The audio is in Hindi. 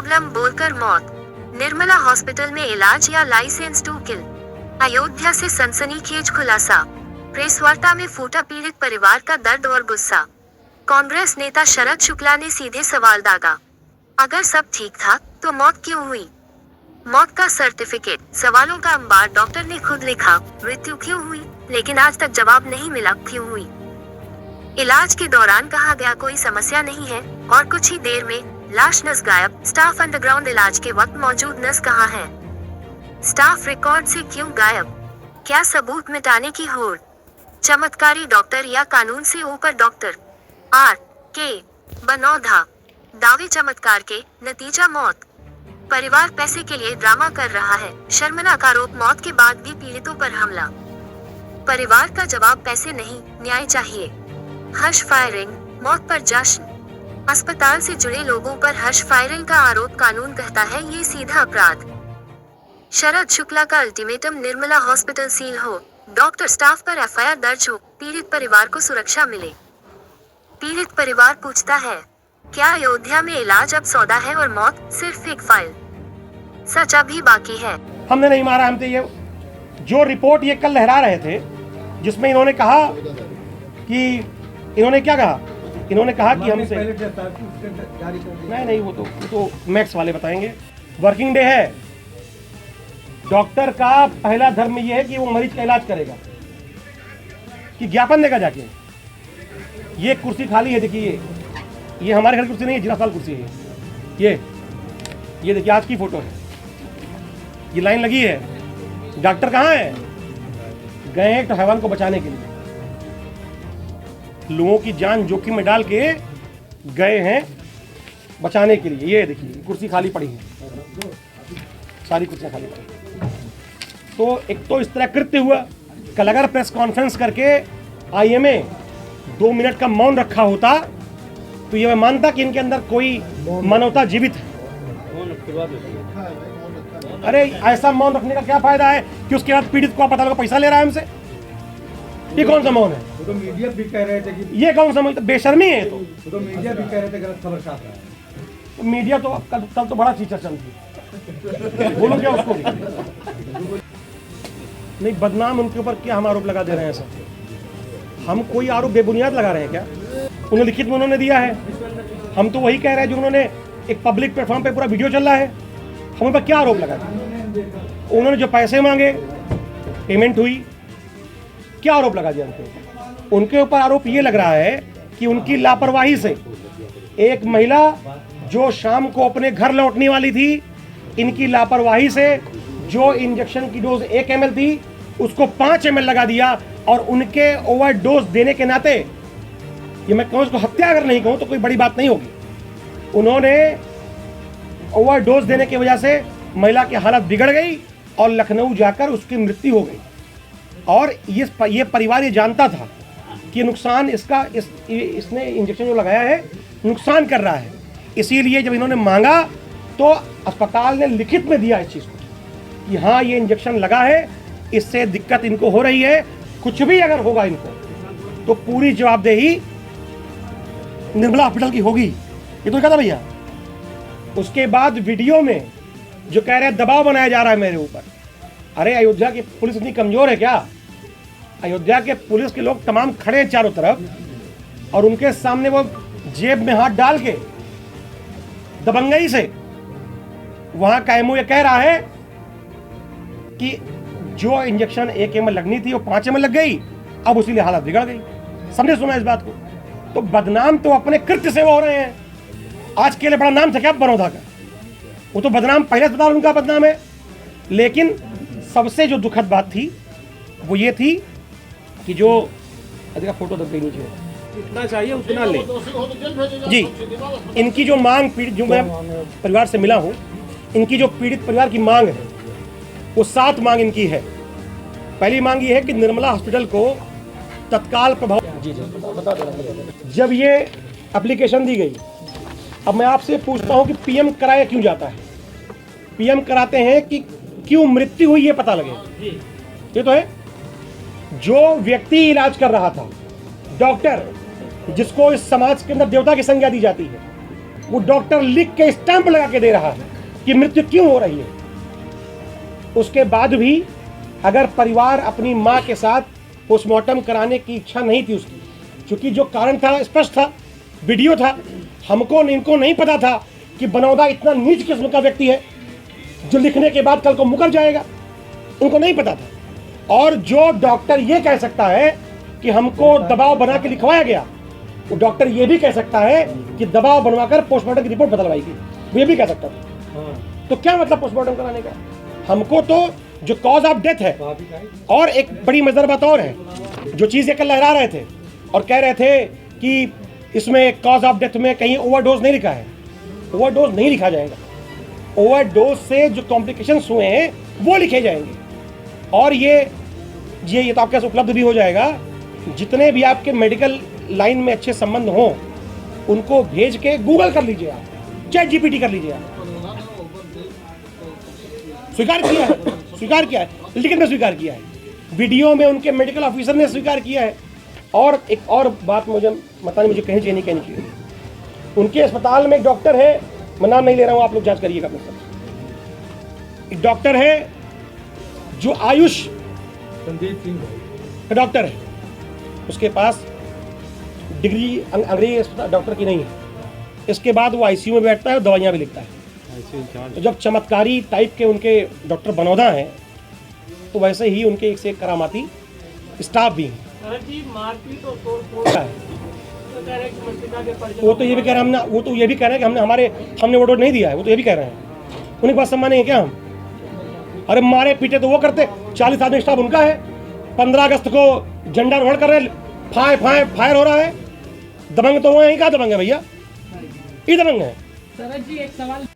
प्रॉब्लम बोलकर मौत। निर्मला हॉस्पिटल में इलाज या लाइसेंस टू किल। अयोध्या से सनसनीखेज खुलासा। प्रेस वार्ता में फूटा पीड़ित परिवार का दर्द और गुस्सा। कांग्रेस नेता शरद शुक्ला ने सीधे सवाल दागा, अगर सब ठीक था तो मौत क्यों हुई? मौत का सर्टिफिकेट, सवालों का अंबार। डॉक्टर ने खुद लिखा, मृत्यु क्यों हुई, लेकिन आज तक जवाब नहीं मिला क्यों हुई। इलाज के दौरान कहा गया कोई समस्या नहीं है, और कुछ ही देर में लाश नस गायब। Staff underground. इलाज के वक्त मौजूद नस कहाँ है? स्टाफ रिकॉर्ड से क्यों गायब? क्या सबूत मिटाने की होड़? चमत्कारी डॉक्टर या कानून से ऊपर डॉक्टर? R.K. बनौधा। दावे चमत्कार के, नतीजा मौत। परिवार पैसे के लिए ड्रामा कर रहा है। शर्मनाक आरोप। मौत के बाद भी पीड़ितों पर हमला। परिवार का जवाब पैसे नहीं, न्याय चाहिए। हर्ष फायरिंग, मौत पर जश्न। अस्पताल से जुड़े लोगों पर हर्ष फायरिंग का आरोप। कानून कहता है ये सीधा अपराध। शरद शुक्ला का अल्टीमेटम, निर्मला हॉस्पिटल सील हो, डॉक्टर स्टाफ पर FIR दर्ज हो, पीड़ित परिवार को सुरक्षा मिले। पीड़ित परिवार पूछता है, क्या अयोध्या में इलाज अब सौदा है और मौत सिर्फ एक फाइल? सच अभी बाकी है। हमने नहीं मारा। हम तो ये जो रिपोर्ट ये कल लहरा रहे थे, जिसमें इन्होंने कहा कि इन्होंने क्या कहा, इन्होंने कहा कि हमसे नहीं, वो तो मैक्स वाले बताएंगे। वर्किंग डे है। डॉक्टर का पहला धर्म ये है कि वो मरीज का इलाज करेगा, कि ज्ञापन देगा जाके। ये कुर्सी खाली है, देखिए ये हमारे घर की कुर्सी नहीं है, जिला साल कुर्सी है। ये देखिए आज की फोटो है, ये लाइन लगी है। डॉक्टर कहाँ है? गए हैं तो हैवान को बचाने के लिए, लोगों की जान जोखिम में डाल के गए हैं बचाने के लिए। ये देखिए कुर्सी खाली पड़ी है, सारी कुर्सियां खाली पड़ी। तो एक तो इस तरह कृत्य हुआ। कल अगर प्रेस कॉन्फ्रेंस करके IMA 2 मिनट का मौन रखा होता तो ये मैं मानता कि इनके अंदर कोई मानवता जीवित है। अरे ऐसा मौन रखने का क्या फायदा है कि उसके बाद पीड़ित को आप पता लगा पैसा ले रहा है हमसे? ये कौन सा मौन है? तो मीडिया भी कह रहे थे कि ये कौन सा मौन? बेशर्मी है। तो मीडिया भी कह रहे थे गलत खबर छाप रहा है। तो मीडिया तो कल तो बड़ा चीज चर्चा थी, बोलो क्या उसको भी नहीं। बदनाम उनके ऊपर क्या हम आरोप लगा दे रहे हैं सर? हम कोई आरोप बेबुनियाद लगा रहे हैं क्या? उन्हें लिखित में उन्होंने दिया है, हम तो वही कह रहे हैं जो उन्होंने एक पब्लिक प्लेटफॉर्म पे पूरा वीडियो चल रहा है। हम उन पर क्या आरोप लगा दिया? उन्होंने जो पैसे मांगे, पेमेंट हुई, क्या आरोप लगा दिया उनके ऊपर? आरोप ये लग रहा है कि उनकी लापरवाही से एक महिला जो शाम को अपने घर लौटने वाली थी, इनकी लापरवाही से जो इंजेक्शन की डोज 1 ml थी उसको 5 ml लगा दिया, और उनके ओवरडोज देने के नाते, ये मैं कहूँ उसको हत्या अगर नहीं कहूँ तो कोई बड़ी बात नहीं होगी, उन्होंने ओवरडोज देने की वजह से महिला की हालत बिगड़ गई और लखनऊ जाकर उसकी मृत्यु हो गई। और ये परिवार ये जानता था कि नुकसान इसने इंजेक्शन जो लगाया है नुकसान कर रहा है। इसीलिए जब इन्होंने मांगा तो अस्पताल ने लिखित में दिया इस चीज़ को कि हाँ ये इंजेक्शन लगा है, इससे दिक्कत इनको हो रही है, कुछ भी अगर होगा इनको तो पूरी जवाबदेही निर्मला हॉस्पिटल की होगी। ये तो कहता भैया। उसके बाद वीडियो में जो कह रहे हैं दबाव बनाया जा रहा है मेरे ऊपर। अरे अयोध्या की पुलिस इतनी कमजोर है क्या? अयोध्या के पुलिस के लोग तमाम खड़े हैं चारों तरफ, और उनके सामने वो जेब में हाथ डाल के दबंगई से वहां का MO ये कह रहा है कि जो इंजेक्शन 1 ml लगनी थी वो 5 ml लग गई, अब उसी लिए हालत बिगड़ गई। सबने सुना इस बात को। तो बदनाम तो अपने कृत्य से वो हो रहे हैं। आज के लिए बड़ा नाम था क्या बनौधा का? वो तो बदनाम पहले अस्पताल उनका बदनाम है। लेकिन सबसे जो दुखद बात थी वो ये थी कि जो देखा फोटो तक नीचे जितना चाहिए उतना ले जी। इनकी जो मांग पीड़ित, जो मैं परिवार से मिला हूँ, इनकी जो पीड़ित परिवार की मांग है वो 7 मांग इनकी है। पहली मांग ये है कि निर्मला हॉस्पिटल को तत्काल प्रभाव। जी बता दो। जब ये एप्लीकेशन दी गई, अब मैं आपसे पूछता हूँ कि PM कराया क्यों जाता है? PM कराते हैं कि क्यों मृत्यु हुई ये पता लगे। ये तो है जो व्यक्ति इलाज कर रहा था, डॉक्टर जिसको इस समाज के अंदर देवता की संज्ञा दी जाती है, वो डॉक्टर लिख के स्टैंप लगा के दे रहा है कि मृत्यु क्यों हो रही है। उसके बाद भी अगर परिवार अपनी मां के साथ पोस्टमार्टम कराने की इच्छा नहीं थी उसकी, क्योंकि जो कारण था स्पष्ट था, वीडियो था, हमको इनको नहीं पता था कि बनौदा इतना नीच किस्म का व्यक्ति है जो लिखने के बाद कल को मुकर जाएगा, उनको नहीं पता था। और जो डॉक्टर ये कह सकता है कि हमको दबाव बना के लिखवाया गया, वो डॉक्टर ये भी कह सकता है कि दबाव बनवाकर पोस्टमार्टम की रिपोर्ट बदलवाई गई, वो ये भी कह सकता था। तो क्या मतलब पोस्टमार्टम कराने का? हमको तो जो कॉज ऑफ डेथ है, और एक बड़ी मजेदार बात और है, जो चीज़ ये कल लहरा रहे थे और कह रहे थे कि इसमें कॉज ऑफ डेथ में कहीं ओवरडोज नहीं लिखा है। ओवरडोज नहीं लिखा जाएगा, ओवरडोज से जो कॉम्प्लिकेशंस हुए हैं वो लिखे जाएंगे। और ये तो आपके पास उपलब्ध भी हो जाएगा। जितने भी आपके मेडिकल लाइन में अच्छे संबंध हों उनको भेज के गूगल कर लीजिए, आप चैट जीपीटी कर लीजिए। आप स्वीकार किया है, लिखित में स्वीकार किया है, वीडियो में उनके मेडिकल ऑफिसर ने स्वीकार किया है। और एक और बात मुझे बतानी, मुझे कहनी चाहिए नहीं कहनी चाहिए, उनके अस्पताल में एक डॉक्टर है, मैं नाम नहीं ले रहा हूँ, आप लोग जांच करिएगा अपने साथ। एक डॉक्टर है जो आयुष संदीप सिंह का डॉक्टर है, उसके पास डिग्री अंग्रेजी डॉक्टर की नहीं है। इसके बाद वो आईसीयू में बैठता है और दवाइयाँ भी लिखता है। तो जब चमत्कारी टाइप के उनके डॉक्टर बनौदा हैं, तो वैसे ही उनके एक से एक करामाती स्टाफ भी हैं। वो तो ये भी कह रहे हैं वो तो ये भी कह रहे हैं कि हमने वोट नहीं दिया है, वो तो ये भी कह रहे हैं। उनकी बात सम्मानेंगे क्या हम? अरे मारे पीटे तो वो करते, 40 आदमी स्टाफ उनका है। 15 अगस्त को झंडा रोहण कर रहे, फायर हो रहा है। दबंग तो वो है, कहाँ दबंग है भैया? ये दबंग है। सरज जी एक सवाल